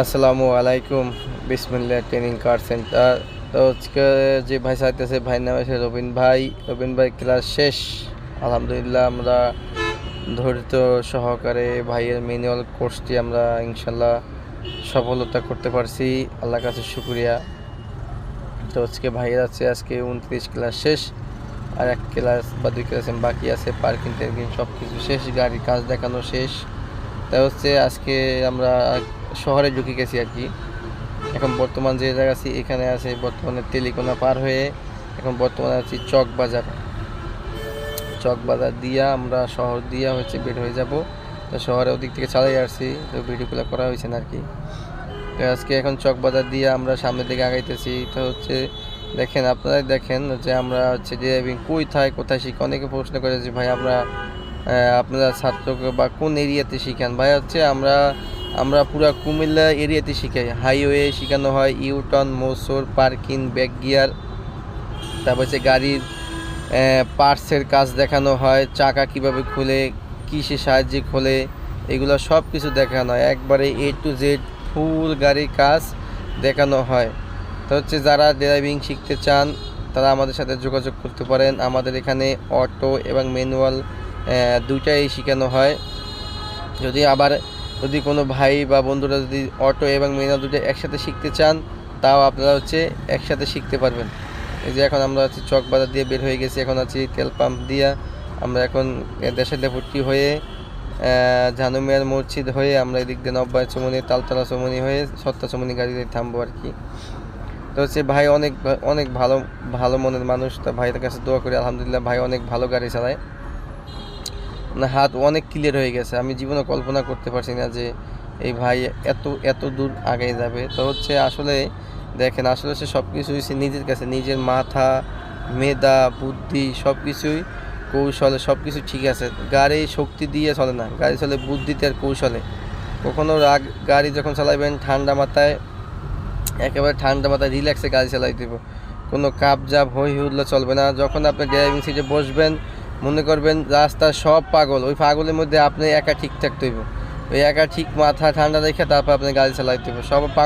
আসসালামু আলাইকুম। বিসমিল্লাহ ট্রেনিং কার সেন্টার। তো আজকে যে ভাই চাইতেছে, ভাইয়ের নাম আছে রবিন ভাই। রবিন ভাই ক্লাস শেষ, আলহামদুলিল্লাহ। আমরা ধৈর্য সহকারে ভাইয়ের ম্যানুয়াল কোর্সটি আমরা ইনশাল্লাহ সফলতা করতে পারছি, আল্লাহর কাছে শুকরিয়া। তো আজকে ভাইয়ের আছে আজকে 29 ক্লাস শেষ, আর 1 ক্লাস বা 2 ক্লাস বাকি আছে। পার্কিং টার্কিং সব কিছু শেষ, গাড়ির কাজ দেখানো শেষ। তা হচ্ছে আজকে আমরা শহরে ঢুকে গেছি আর কি। এখন বর্তমান যে জায়গা আছি এখানে আছে বর্তমানে তেলিকোনা পার হয়ে এখন বর্তমানে আছি চকবাজার দিয়া আমরা শহর দিয়া হচ্ছে বের হয়ে যাব। তো শহরে ওদিক থেকে চালাই আসছি, তো ভিডিওগুলো করা হয়েছে না আর কি। তো আজকে এখন চকবাজার দিয়ে আমরা সামনের দিকে আগাইতেছি। তো হচ্ছে দেখেন, আপনারাই দেখেন যে আমরা হচ্ছে ড্রাইভিং কোথায় শিখি। অনেকে প্রশ্ন করে যে ভাই আপনারা ছাত্রকে বা কোন এরিয়াতে শিখান। ভাই হচ্ছে আমরা পুরো কুমিল্লা এরিয়াতে শিখাই। হাইওয়ে শেখানো হয়, ইউটার্ন, মোসর, পার্কিং, ব্যাক গিয়ার, তারপর হচ্ছে গাড়ির পার্টসের কাজ দেখানো হয়, চাকা কিভাবে খোলে, কিসের সাহায্যে খোলে, এগুলো সব কিছু দেখানো হয়। একবারে A to Z ফুল গাড়ির কাজ দেখানো হয়। তো হচ্ছে যারা ড্রাইভিং শিখতে চান তারা আমাদের সাথে যোগাযোগ করতে পারেন। আমাদের এখানে অটো এবং ম্যানুয়াল দুইটাই শেখানো হয়। যদি কোনো ভাই বা বন্ধুরা যদি অটো এবং ম্যানুয়াল দুটো একসাথে শিখতে চান, তাও আপনারা হচ্ছে একসাথে শিখতে পারবেন। এই যে এখন আমরা হচ্ছে চকবাজার দিয়ে বের হয়ে গেছি, এখন আছি তেল পাম্প দিয়া। আমরা এখন দেশের ডেপুটি হয়ে ঝানুমিয়ার মসজিদ হয়ে আমরা এদিক দিয়ে নব্বাই চমনি, তালতলা চমনি হয়ে সত্তা চমনি গাড়িতে থামবো আর কি। তো হচ্ছে ভাই অনেক অনেক ভালো ভালো মনের মানুষ। তা ভাইয়ের কাছে দোয়া করি, আলহামদুলিল্লাহ ভাই অনেক ভালো গাড়ি চালায়, না হাত অনেক ক্লিয়ার হয়ে গেছে। আমি জীবনে কল্পনা করতে পারছি না যে এই ভাই এত দূর আগে যাবে। তো হচ্ছে আসলে দেখেন, আসলে সে সব কিছুই নিজের কাছে, নিজের মাথা, মেধা, বুদ্ধি সব কিছুই, কৌশলে সব কিছু ঠিক আছে। গাড়ি শক্তি দিয়ে চলে না, গাড়ি চলে বুদ্ধিতে আর কৌশলে। কখনো গাড়ি যখন চালাবেন একেবারে ঠান্ডা মাথায় রিল্যাক্সে গাড়ি চালাই দেব। কোনো কাপজাপ হই হুল্লো চলবে না। যখন আপনি ড্রাইভিং সিটে বসবেন মনে করবেন রাস্তার সব পাগল, ওই পাগলের মধ্যে আপনি একা ঠিক থাকতে হইব। ওই একা ঠিক মাথা ঠান্ডা রেখে তারপর আপনি গাড়ি চালাইতে হবে। সব পাগল